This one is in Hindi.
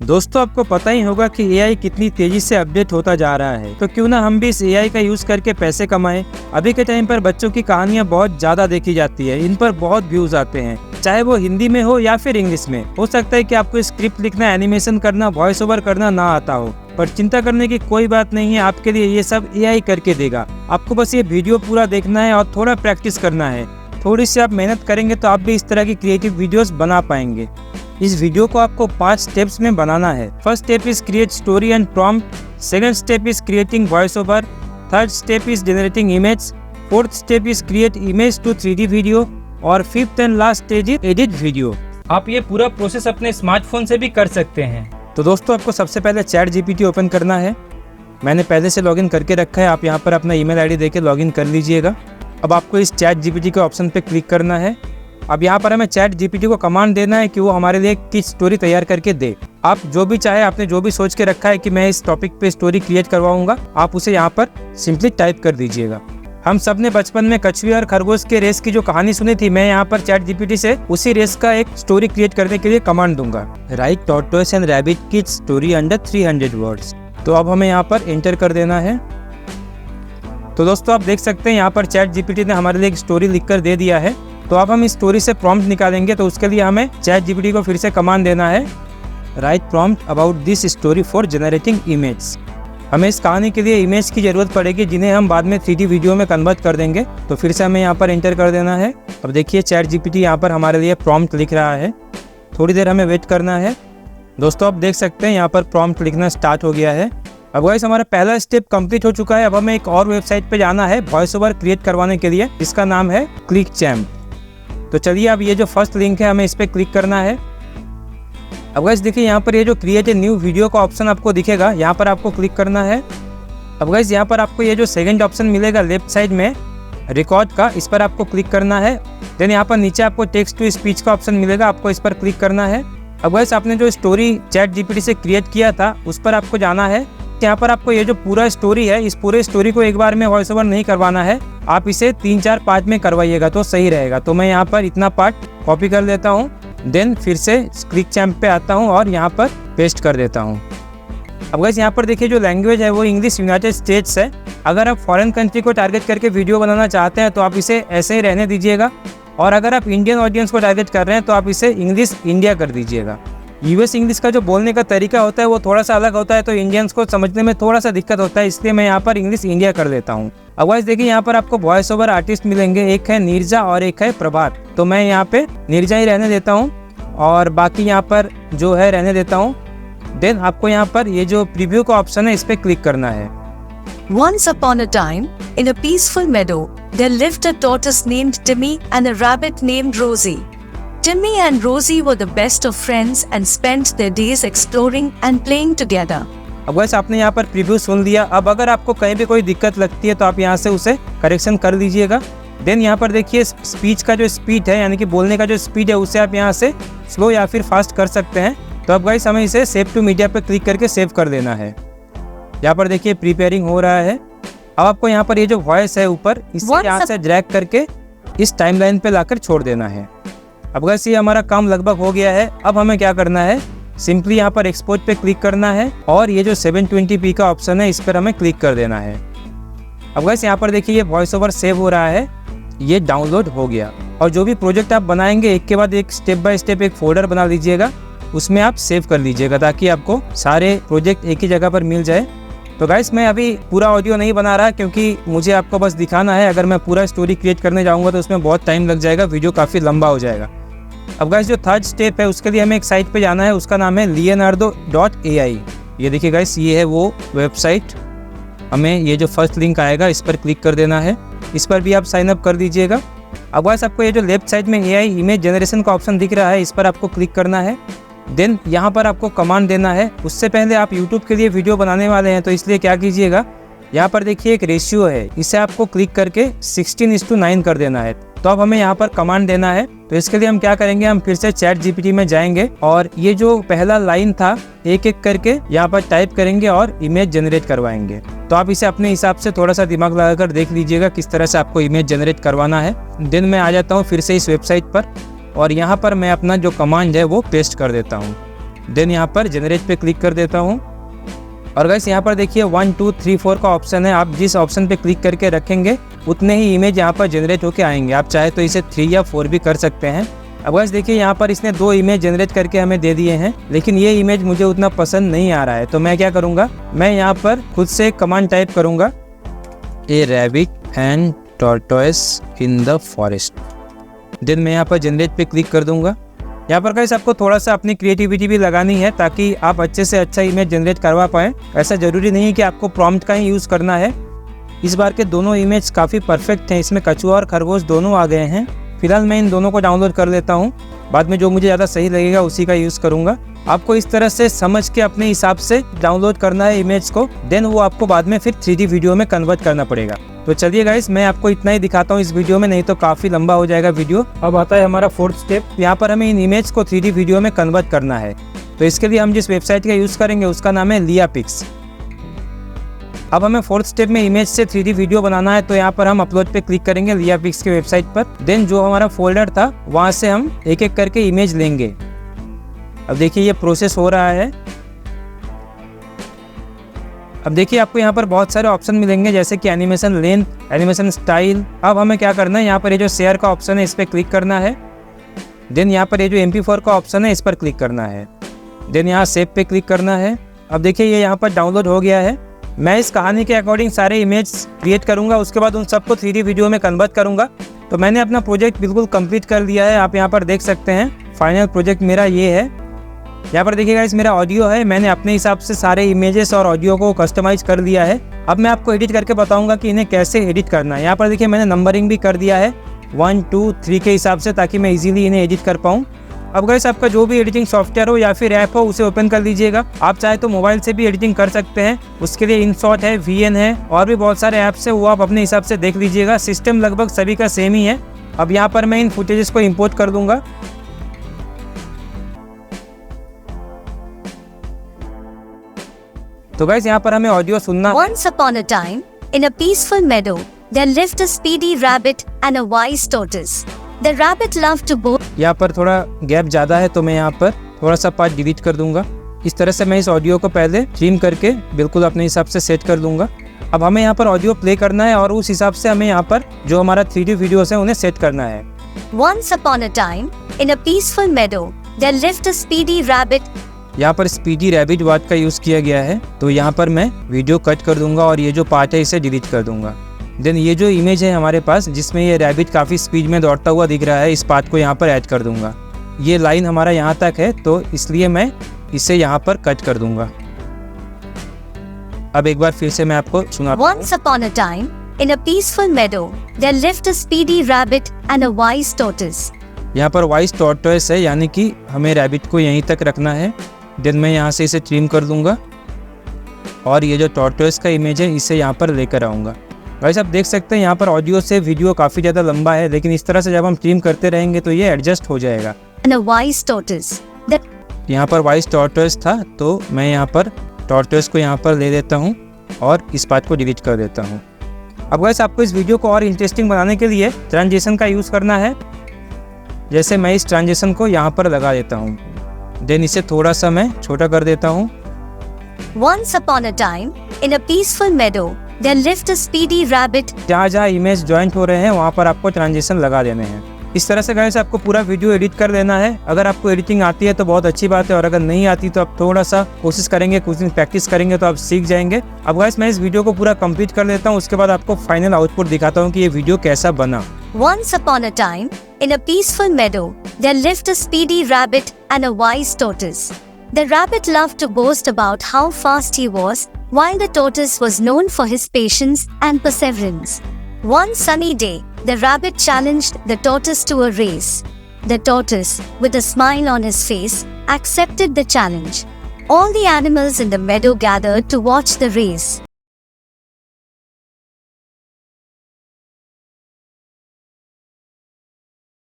दोस्तों आपको पता ही होगा कि एआई कितनी तेजी से अपडेट होता जा रहा है, तो क्यों ना हम भी इस एआई का यूज करके पैसे कमाएं। अभी के टाइम पर बच्चों की कहानियां बहुत ज्यादा देखी जाती है, इन पर बहुत व्यूज आते हैं, चाहे वो हिंदी में हो या फिर इंग्लिश में। हो सकता है कि आपको स्क्रिप्ट लिखना, एनिमेशन करना, वॉइस ओवर करना ना आता हो, पर चिंता करने की कोई बात नहीं है, आपके लिए ये सब एआई करके देगा। आपको बस ये वीडियो पूरा देखना है और थोड़ा प्रैक्टिस करना है। थोड़ी सी आप मेहनत करेंगे तो आप भी इस तरह की क्रिएटिव वीडियोस बना पाएंगे। इस वीडियो को आपको 5 स्टेप्स में बनाना है। First step is create story and prompt, second step is creating voice over, third step is generating image, fourth step is create image to 3D video और fifth and last stage is edit video. आप ये पूरा प्रोसेस अपने स्मार्टफोन से भी कर सकते हैं। तो दोस्तों आपको सबसे पहले चैट जीपीटी ओपन करना है। मैंने पहले से लॉगिन करके रखा है, आप यहाँ पर अपना ईमेल आईडी देके लॉगिन कर लीजिएगा। अब आपको इस चैट जीपीटी के ऑप्शन पे क्लिक करना है। अब यहाँ पर हमें चैट जीपीटी को कमांड देना है कि वो हमारे लिए किस स्टोरी तैयार करके दे। आप जो भी चाहे, आपने जो भी सोच के रखा है कि मैं इस टॉपिक पे स्टोरी क्रिएट करवाऊंगा, आप उसे यहाँ पर सिंपली टाइप कर दीजिएगा। हम सब ने बचपन में कछुए और खरगोश के रेस की जो कहानी सुनी थी, मैं यहाँ पर चैट जीपीटी से उसी रेस का एक स्टोरी क्रिएट करने के लिए कमांड दूंगा, राइट टॉर्टोइस एंड रैबिट की स्टोरी अंडर 300 वर्ड्स। तो अब हमें यहाँ पर एंटर कर देना है। तो दोस्तों आप देख सकते हैं यहाँ पर चैट जीपीटी ने हमारे लिए एक स्टोरी लिखकर दे दिया है। तो अब हम इस स्टोरी से प्रॉम्प्ट निकालेंगे, तो उसके लिए हमें चैट जीपीटी को फिर से कमांड देना है, right prompt about this story for generating image. हमें इस कहानी के लिए इमेज की जरूरत पड़ेगी, जिन्हें हम बाद में 3D वीडियो में कन्वर्ट कर देंगे। तो फिर से हमें यहाँ पर एंटर कर देना है। अब देखिए चैट जीपीटी यहाँ पर हमारे लिए प्रॉम्प्ट लिख रहा है। थोड़ी देर हमें वेट करना है। दोस्तों आप देख सकते हैं यहाँ पर प्रॉम्प्ट लिखना स्टार्ट हो गया है। अब गाइस हमारा पहला स्टेप कंप्लीट हो चुका है। अब हमें एक और वेबसाइट पे जाना है वॉइस ओवर क्रिएट करवाने के लिए, जिसका नाम है क्लिकचैम्प। तो चलिए अब ये जो फर्स्ट लिंक है हमें इस पर क्लिक करना है। अब गाइस देखिए यहाँ पर ये जो क्रिएट ए न्यू वीडियो का ऑप्शन आपको दिखेगा, यहाँ पर आपको क्लिक करना है। अब गाइस यहाँ पर आपको ये जो सेकंड ऑप्शन मिलेगा लेफ्ट साइड में रिकॉर्ड का, इस पर आपको क्लिक करना है। देन यहाँ पर नीचे आपको टेक्स्ट टू स्पीच का ऑप्शन मिलेगा, आपको इस पर क्लिक करना है। अब गाइस आपने जो स्टोरी चैट जीपीटी से क्रिएट किया था उस पर आपको जाना है। यहाँ पर आपको ये जो पूरा स्टोरी है, इस पूरे स्टोरी को एक बार में वॉइस ओवर नहीं करवाना है, आप इसे 3-4 पार्ट में करवाइएगा तो सही रहेगा। तो मैं यहाँ पर इतना पार्ट कॉपी कर लेता हूँ, देन फिर से क्लिकचैम्प पे आता हूँ और यहाँ पर पेस्ट कर देता हूँ। अब गाइस यहाँ पर देखिए जो लैंग्वेज है वो इंग्लिश यूनाइटेड स्टेट्स है। अगर आप फॉरेन कंट्री को टारगेट करके वीडियो बनाना चाहते हैं तो आप इसे ऐसे ही रहने दीजिएगा, और अगर आप इंडियन ऑडियंस को टारगेट कर रहे हैं तो आप इसे इंग्लिश इंडिया कर दीजिएगा। यूएस इंग्लिश का जो बोलने का तरीका होता है वो थोड़ा सा अलग होता है, तो इंडियंस को समझने में थोड़ा सा दिक्कत होता है, इसलिए मैं यहाँ पर इंग्लिश इंडिया कर देता हूँ। अब गाइस देखिए यहाँ पर आपको वॉइस ओवर आर्टिस्ट मिलेंगे, एक है नीरजा और एक है प्रभात। तो मैं यहाँ पे नीरजा ही रहने देता हूँ और बाकी यहाँ पर जो है रहने देता हूँ। देन आपको यहाँ पर ये जो प्रीव्यू का ऑप्शन है इस पे क्लिक करना है। Once upon a time, in a peaceful meadow, there lived a tortoise named Timmy and a rabbit named Rosie. Timmy and Rosie were the best of friends and spent their days exploring and playing together. अब वैसे आपने यहाँ पर प्रीव्यू सुन लिया। अब अगर आपको कहीं भी कोई दिक्कत लगती है तो आप यहाँ से उसे करेक्शन कर लीजिएगा। देन यहाँ पर देखिए स्पीच का जो स्पीड है, यानी कि बोलने का जो स्पीड है, उसे आप यहाँ से स्लो या फिर फास्ट कर सकते हैं। तो अब गाइस हमें इसे सेव टू मीडिया पर क्लिक करके सेव कर देना है। यहाँ पर देखिए प्रिपेयरिंग हो रहा है। अब आपको यहाँ पर ये जो वॉइस है ऊपर, इसे यहाँ से ड्रैग करके इस टाइमलाइन पे लाकर छोड़ देना है। अब गाइस ये हमारा काम लगभग हो गया है। अब हमें क्या करना है, सिंपली यहाँ पर एक्सपोर्ट पे क्लिक करना है और ये जो 720p का ऑप्शन है इस पर हमें क्लिक कर देना है। अब गाइस यहाँ पर देखिए ये वॉइस ओवर सेव हो रहा है, ये डाउनलोड हो गया। और जो भी प्रोजेक्ट आप बनाएंगे एक के बाद एक स्टेप बाय स्टेप एक फोल्डर बना लीजिएगा, उसमें आप सेव कर लीजिएगा ताकि आपको सारे प्रोजेक्ट एक ही जगह पर मिल जाए। तो गाइस मैं अभी पूरा ऑडियो नहीं बना रहा क्योंकि मुझे आपको बस दिखाना है। अगर मैं पूरा स्टोरी क्रिएट करने जाऊंगा तो उसमें बहुत टाइम लग जाएगा, वीडियो काफ़ी लंबा हो जाएगा। अब गाइस जो थर्ड स्टेप है उसके लिए हमें एक साइट पे जाना है, उसका नाम है leonardo.ai। ये देखिए गाइस ये है वो वेबसाइट। हमें ये जो फर्स्ट लिंक आएगा इस पर क्लिक कर देना है, इस पर भी आप साइन अप कर दीजिएगा। अब गाइस आपको ये जो लेफ्ट साइड में AI इमेज जनरेशन का ऑप्शन दिख रहा है, इस पर आपको क्लिक करना है। देन यहाँ पर आपको कमांड देना है। उससे पहले आप YouTube के लिए वीडियो बनाने वाले हैं, तो इसलिए क्या कीजिएगा, यहाँ पर देखिए एक रेशियो है, इसे आपको क्लिक करके 16:9 कर देना है। तो अब हमें यहाँ पर कमांड देना है। तो इसके लिए हम क्या करेंगे, हम फिर से चैट जीपीटी में जाएंगे और ये जो पहला लाइन था एक एक करके यहाँ पर टाइप करेंगे और इमेज जनरेट करवाएंगे। तो आप इसे अपने हिसाब से थोड़ा सा दिमाग लगाकर देख लीजिएगा किस तरह से आपको इमेज जनरेट करवाना है। देन मैं आ जाता हूँ फिर से इस वेबसाइट पर और यहाँ पर मैं अपना जो कमांड है वो पेस्ट कर देता हूँ। देन यहाँ पर जनरेट पे क्लिक कर देता हूँ। और गाइस यहाँ पर देखिए 1 2 3 4 का ऑप्शन है, आप जिस ऑप्शन पे क्लिक करके रखेंगे उतने ही इमेज यहाँ पर जनरेट होके आएंगे। आप चाहे तो इसे 3 या 4 भी कर सकते हैं। अब गाइस देखिए यहाँ पर इसने 2 इमेज जनरेट करके हमें दे दिए हैं, लेकिन ये इमेज मुझे उतना पसंद नहीं आ रहा है। तो मैं क्या करूँगा, मैं यहाँ पर खुद से कमांड टाइप करूँगा, a rabbit and tortoise in the forest. Then मैं यहाँ पर जनरेट पे क्लिक कर दूंगा। यहाँ पर गाइस आपको थोड़ा सा अपनी क्रिएटिविटी भी लगानी है ताकि आप अच्छे से अच्छा इमेज जनरेट करवा पाएँ। ऐसा ज़रूरी नहीं है कि आपको प्रॉम्प्ट का ही यूज़ करना है। इस बार के दोनों इमेज काफ़ी परफेक्ट हैं, इसमें कछुआ और खरगोश दोनों आ गए हैं। फिलहाल मैं इन दोनों को डाउनलोड कर लेता हूँ, बाद में जो मुझे ज़्यादा सही लगेगा उसी का यूज़ करूँगा। आपको इस तरह से समझ के अपने हिसाब से डाउनलोड करना है इमेज को, देन वो आपको बाद में फिर 3D वीडियो में कन्वर्ट करना पड़ेगा। तो चलिए गाइस, मैं आपको इतना ही दिखाता हूँ इस वीडियो में, नहीं तो काफ़ी लंबा हो जाएगा वीडियो। अब आता है हमारा 4th स्टेप। यहाँ पर हमें इन इमेज को 3D वीडियो में कन्वर्ट करना है। तो इसके लिए हम जिस वेबसाइट का यूज़ करेंगे उसका नाम है लियापिक्स। अब हमें 4th स्टेप में इमेज से 3D वीडियो बनाना है, तो यहाँ पर हम अपलोड पे क्लिक करेंगे लियापिक्स के वेबसाइट पर। देन जो हमारा फोल्डर था वहाँ से हम एक एक करके इमेज लेंगे। अब देखिए ये प्रोसेस हो रहा है। अब देखिए आपको यहाँ पर बहुत सारे ऑप्शन मिलेंगे, जैसे कि एनिमेशन लेंथ, एनिमेशन स्टाइल। अब हमें क्या करना है, यहाँ पर ये जो शेयर का ऑप्शन है इस पर क्लिक करना है। देन यहाँ पर ये जो MP4 का ऑप्शन है इस पर क्लिक करना है। देन यहाँ सेव पे क्लिक करना है। अब देखिए ये यहाँ पर डाउनलोड हो गया है। मैं इस कहानी के अकॉर्डिंग सारे इमेज क्रिएट करूँगा, उसके बाद उन सबको 3D वीडियो में कन्वर्ट करूँगा। तो मैंने अपना प्रोजेक्ट बिल्कुल कंप्लीट कर लिया है, आप यहाँ पर देख सकते हैं। फाइनल प्रोजेक्ट मेरा ये है। यहाँ पर देखिएगा इस मेरा ऑडियो है, मैंने अपने हिसाब से सारे इमेजेस और ऑडियो को कस्टमाइज कर दिया है। अब मैं आपको एडिट करके बताऊंगा कि इन्हें कैसे एडिट करना है। यहाँ पर देखिए मैंने नंबरिंग भी कर दिया है 1 2 3 के हिसाब से, ताकि मैं इजीली इन्हें एडिट कर पाऊँ। अब गाइस आपका जो भी एडिटिंग सॉफ्टवेयर हो या फिर ऐप हो उसे ओपन कर लीजिएगा। आप चाहे तो मोबाइल से भी एडिटिंग कर सकते हैं, उसके लिए InShot है, VN है और भी बहुत सारे ऐप्स है, वो आप अपने हिसाब से देख लीजिएगा। सिस्टम लगभग सभी का सेम ही है। अब यहाँ पर मैं इन फुटेजेस को इम्पोर्ट कर दूंगा। तो गाइस यहाँ पर हमें ऑडियो सुनना। Once upon a time, in a peaceful meadow, there lived a speedy rabbit and a wise tortoise. The rabbit loved to both. यहाँ पर थोड़ा गैप ज़्यादा है, तो मैं यहाँ पर थोड़ा सा पार्ट डिलीट कर दूंगा। इस तरह से मैं इस ऑडियो को पहले ट्रिम करके बिल्कुल अपने हिसाब से सेट कर दूंगा। अब हमें यहाँ पर ऑडियो प्ले करना है और उस हिसाब से हमें यहाँ पर जो हमारा 3D वीडियोस है उन्हें सेट करना है। Once upon a time, in a peaceful meadow, there lived a speedy rabbit. यहाँ पर स्पीडी रैबिट वर्ड का यूज़ किया गया है, तो यहाँ पर मैं वीडियो कट कर दूंगा और ये जो पार्ट है इसे डिलीट कर दूंगा। देन ये जो इमेज है हमारे पास जिसमें ये रैबिट काफ़ी स्पीड में दौड़ता हुआ दिख रहा है, इस पार्ट को यहाँ पर ऐड कर दूंगा। ये लाइन हमारा यहाँ तक है, तो इसलिए मैं इसे यहाँ पर कट कर दूंगा। अब एक बार फिर से मैं आपको सुना। Once upon a time, in a peaceful meadow, there lived a speedy rabbit and a wise tortoise. यहाँ पर वाइस टॉर्टोइस है, यानी कि हमें रैबिट को यहीं तक रखना है। देन मैं यहाँ से इसे ट्रिम कर दूंगा और ये जो टॉर्टोइस का इमेज है इसे यहाँ पर लेकर आऊँगा। गाइस आप देख सकते हैं यहाँ पर ऑडियो से वीडियो काफ़ी ज़्यादा लंबा है, लेकिन इस तरह से जब हम ट्रिम करते रहेंगे तो ये एडजस्ट हो जाएगा। And a wise tortoise. यहाँ पर वाइस टॉर्टोइस था, तो मैं यहाँ पर टॉर्टोइस को यहाँ पर ले देता हूँ और इस पार्ट को डिलीट कर देता हूँ। अब गाइस आपको इस वीडियो को और इंटरेस्टिंग बनाने के लिए ट्रांजिशन का यूज़ करना है। जैसे मैं इस ट्रांजिशन को यहाँ पर लगा देता हूँ, देन इसे थोड़ा सा मैं छोटा कर देता हूँ। Once upon a time, in a peaceful meadow, there lived a speedy rabbit. जहाँ जहाँ इमेज जॉइंट हो रहे हैं वहाँ पर आपको ट्रांजिशन लगा देने हैं। इस तरह से गाइस आपको पूरा वीडियो एडिट कर लेना है। अगर आपको एडिटिंग आती है तो बहुत अच्छी बात है, और अगर नहीं आती तो आप थोड़ा सा कोशिश करेंगे, कुछ दिन प्रैक्टिस करेंगे तो आप सीख जाएंगे। अब गाइस मैं इस वीडियो को पूरा कंप्लीट कर लेता हूँ, उसके बाद आपको फाइनल आउटपुट दिखाता हूँ कि ये वीडियो कैसा बना। Once upon a time, in a peaceful meadow, there lived a speedy rabbit and a wise tortoise. The rabbit loved to boast about how fast he was, while the tortoise was known for his patience and perseverance. One sunny day, the rabbit challenged the tortoise to a race. The tortoise, with a smile on his face, accepted the challenge. All the animals in the meadow gathered to watch the race.